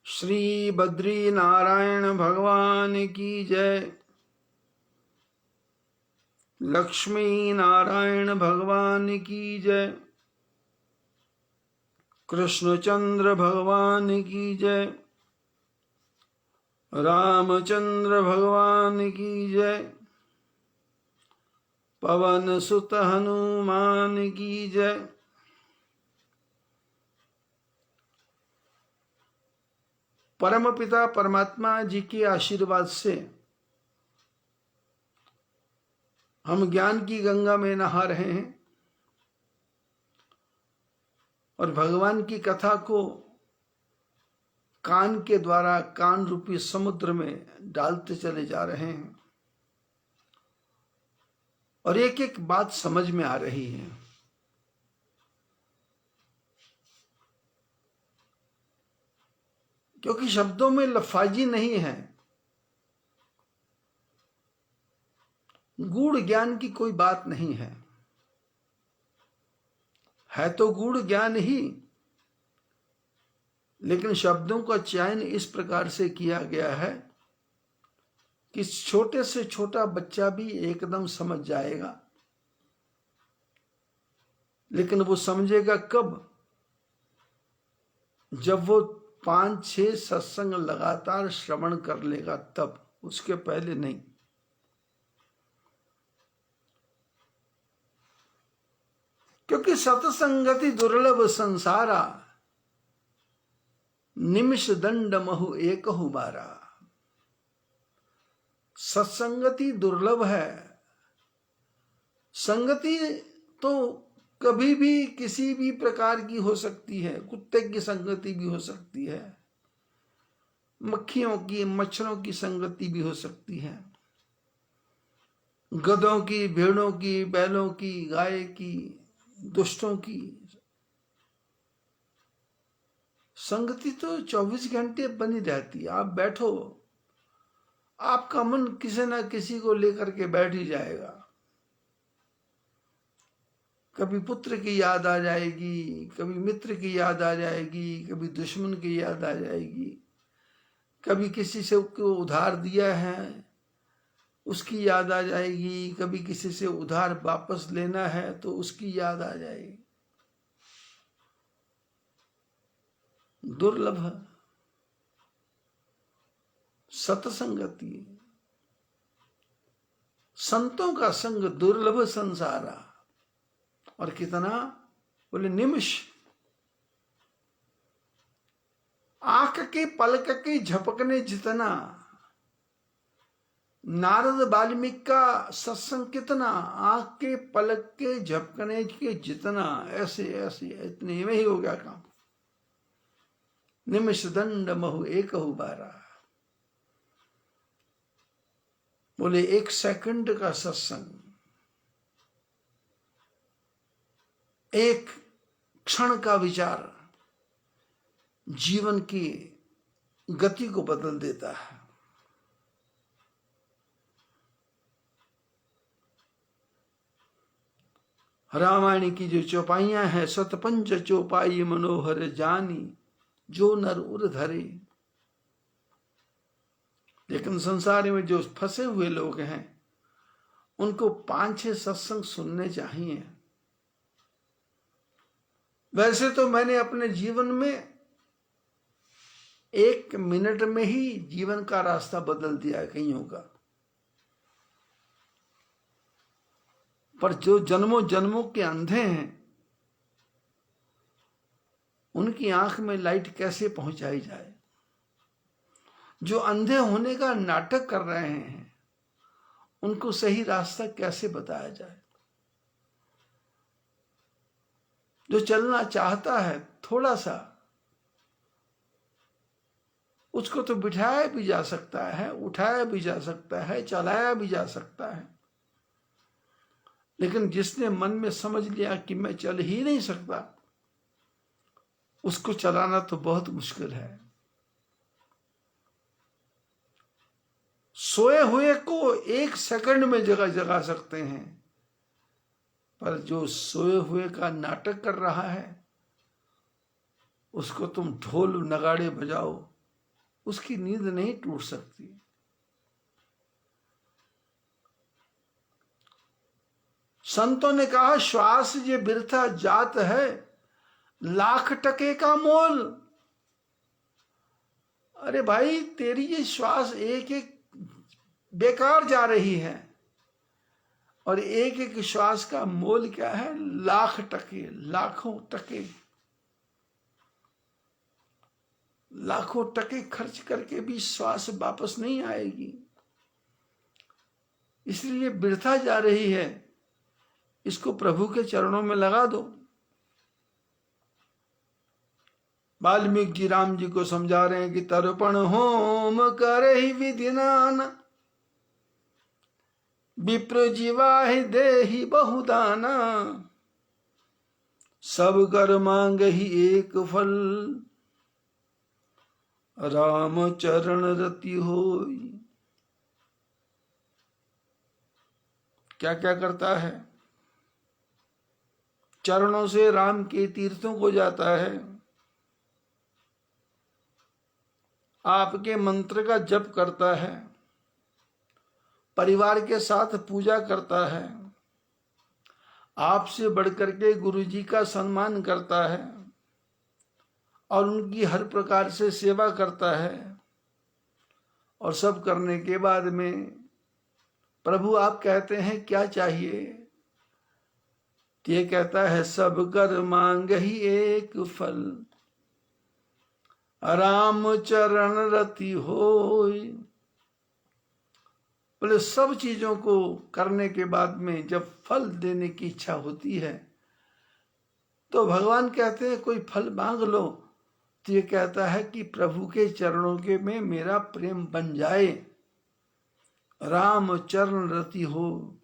श्री बद्री नारायण भगवान की जय। लक्ष्मी नारायण भगवान की जय। कृष्णचंद्र भगवान की जय। रामचंद्र भगवान की जय। पवन सुत हनुमान की जय। परमपिता परमात्मा जी के आशीर्वाद से हम ज्ञान की गंगा में नहा रहे हैं और भगवान की कथा को कान के द्वारा कान रूपी समुद्र में डालते चले जा रहे हैं और एक एक बात समझ में आ रही है। क्योंकि शब्दों में लफाजी नहीं है, गूढ़ ज्ञान की कोई बात नहीं है तो गूढ़ ज्ञान ही, लेकिन शब्दों का चयन इस प्रकार से किया गया है कि छोटे से छोटा बच्चा भी एकदम समझ जाएगा। लेकिन वो समझेगा कब? जब वो 5-6 सत्संग लगातार श्रवण कर लेगा, तब, उसके पहले नहीं। क्योंकि सत्संगति दुर्लभ संसारा, निमिष दंड महु एक बारा। सत्संगति दुर्लभ है। संगति तो कभी भी किसी भी प्रकार की हो सकती है। कुत्ते की संगति भी हो सकती है, मक्खियों की मच्छरों की संगति भी हो सकती है, गधों की, भेड़ों की, बैलों की, गाय की, दुष्टों की संगति तो 24 घंटे बनी रहती है। आप बैठो, आपका मन किसी ना किसी को लेकर के बैठ ही जाएगा। कभी पुत्र की याद आ जाएगी, कभी मित्र की याद आ जाएगी, कभी दुश्मन की याद आ जाएगी, कभी किसी से को उधार दिया है उसकी याद आ जाएगी, कभी किसी से उधार वापस लेना है तो उसकी याद आ जाएगी। दुर्लभ सत्संगति, संतों का संग दुर्लभ संसारा। और कितना? बोले निमिष, आंख के पलक के झपकने जितना। नारद वाल्मीकि का सत्संग कितना? आंख के पलक के झपकने के जितना। ऐसे ऐसे इतने में ही हो गया काम। निमिष दंड महु एक बारा। बोले 1 सेकंड का सत्संग, 1 क्षण का विचार जीवन की गति को बदल देता है। रामायण की जो चौपाइयां हैं, सतपंच चौपाई मनोहर जानी, जो नर उर धरे। लेकिन संसार में जो फंसे हुए लोग हैं उनको 5-6 सत्संग सुनने चाहिए। वैसे तो मैंने अपने जीवन में 1 मिनट में ही जीवन का रास्ता बदल दिया है कईयों का। पर जो जन्मों जन्मों के अंधे हैं उनकी आंख में लाइट कैसे पहुंचाई जाए? जो अंधे होने का नाटक कर रहे हैं उनको सही रास्ता कैसे बताया जाए? जो चलना चाहता है थोड़ा सा, उसको तो बिठाया भी जा सकता है, उठाया भी जा सकता है, चलाया भी जा सकता है। लेकिन जिसने मन में समझ लिया कि मैं चल ही नहीं सकता, उसको चलाना तो बहुत मुश्किल है। सोए हुए को 1 सेकंड में जगा सकते हैं, पर जो सोए हुए का नाटक कर रहा है उसको तुम ढोल नगाड़े बजाओ, उसकी नींद नहीं टूट सकती। संतों ने कहा श्वास ये बिरथा जात है, लाख टके का मोल। अरे भाई तेरी ये श्वास एक एक बेकार जा रही है, और एक एक श्वास का मोल क्या है? लाख टके, लाखों टके। लाखों टके खर्च करके भी श्वास वापस नहीं आएगी, इसलिए बिरथा जा रही है, इसको प्रभु के चरणों में लगा दो। वाल्मीकि जी राम जी को समझा रहे हैं कि तर्पण होम करहि विधि नाना, विप्र जीवाहि देहि बहुदाना, सब कर मांग ही एक फल, राम चरण रति होई। क्या क्या करता है? चरणों से राम के तीर्थों को जाता है, आपके मंत्र का जप करता है, परिवार के साथ पूजा करता है, आपसे बढ़कर के गुरु जी का सम्मान करता है और उनकी हर प्रकार से सेवा करता है। और सब करने के बाद में प्रभु आप कहते हैं क्या चाहिए? तो ये कहता है सब कर मांग ही एक फल, राम चरण रति होय। बोले सब चीजों को करने के बाद में जब फल देने की इच्छा होती है तो भगवान कहते हैं कोई फल मांग लो। तो ये कहता है कि प्रभु के चरणों के में मेरा प्रेम बन जाए, राम चरण रति हो।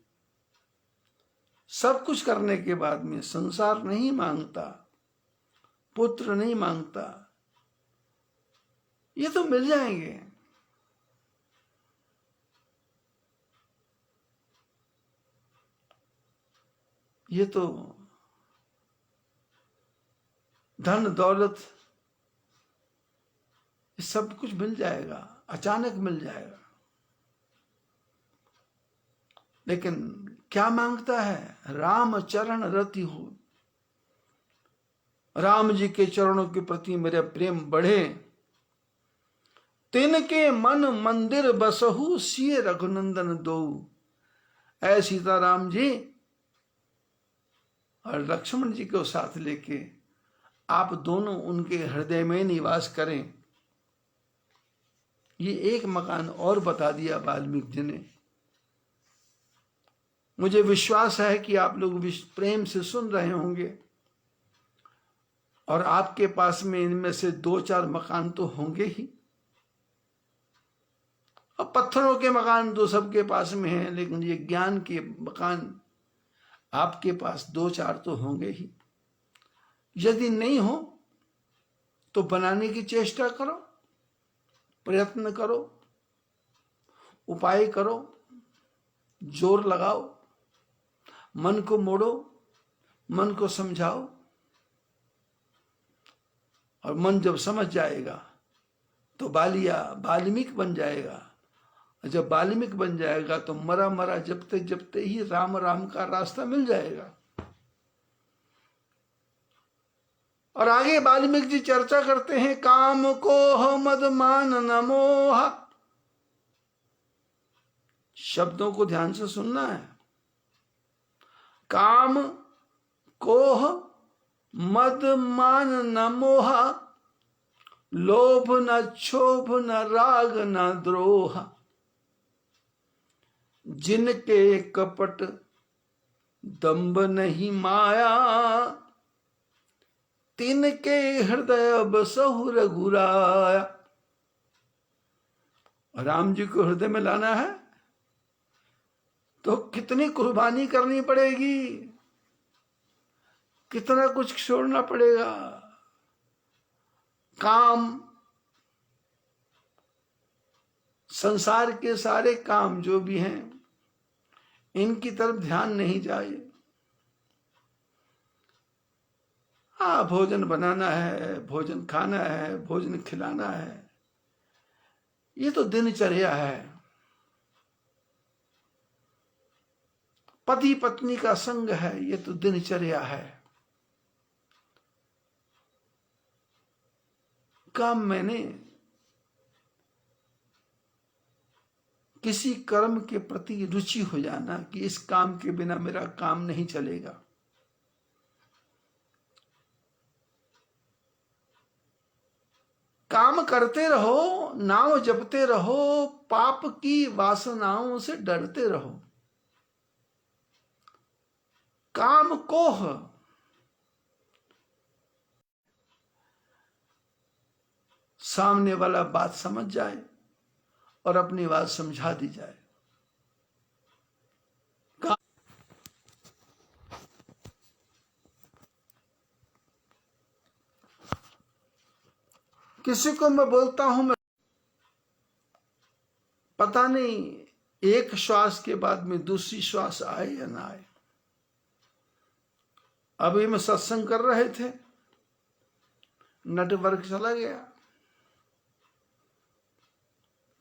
सब कुछ करने के बाद में संसार नहीं मांगता, पुत्र नहीं मांगता, ये तो मिल जाएंगे। ये तो धन दौलत सब कुछ मिल जाएगा, अचानक मिल जाएगा। लेकिन क्या मांगता है? राम चरण रति हो, राम जी के चरणों के प्रति मेरा प्रेम बढ़े। तिनके मन मंदिर बसहु, सिय रघुनंदन दो। ऐ सीताराम जी और लक्ष्मण जी को साथ लेके आप दोनों उनके हृदय में निवास करें। ये एक मकान और बता दिया वाल्मीकि जी ने। मुझे विश्वास है कि आप लोग प्रेम से सुन रहे होंगे और आपके पास में इनमें से 2-4 मकान तो होंगे ही। अब पत्थरों के मकान तो सबके पास में हैं, लेकिन ये ज्ञान के मकान आपके पास 2-4 तो होंगे ही। यदि नहीं हो तो बनाने की चेष्टा करो, प्रयत्न करो, उपाय करो, जोर लगाओ, मन को मोड़ो, मन को समझाओ। और मन जब समझ जाएगा तो वाल्मीकि बन जाएगा। जब वाल्मीकि बन जाएगा तो मरा मरा जपते जपते ही राम राम का रास्ता मिल जाएगा। और आगे वाल्मीकि जी चर्चा करते हैं, काम को मद मान न मोह। शब्दों को ध्यान से सुनना है। काम कोह मद मान न मोह, लोभ न क्षोभ न राग न द्रोह। जिनके कपट दंभ नहीं माया, तिनके हृदय बसहु रघुराया। राम जी को हृदय में लाना है तो कितनी कुर्बानी करनी पड़ेगी, कितना कुछ छोड़ना पड़ेगा। काम, संसार के सारे काम जो भी हैं इनकी तरफ ध्यान नहीं जाए। हाँ, भोजन बनाना है, भोजन खाना है, भोजन खिलाना है, ये तो दिनचर्या है। पति पत्नी का संग है, ये तो दिनचर्या है। काम मैंने किसी कर्म के प्रति रुचि हो जाना कि इस काम के बिना मेरा काम नहीं चलेगा। काम करते रहो, नाम जपते रहो, पाप की वासनाओं से डरते रहो। काम कोह, सामने वाला बात समझ जाए और अपनी बात समझा दी जाए। किसी को मैं बोलता हूं, मैं पता नहीं एक श्वास के बाद में दूसरी श्वास आए या ना आए। अभी मैं सत्संग कर रहे थे, नेटवर्क चला गया,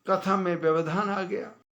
कथा में व्यवधान आ गया,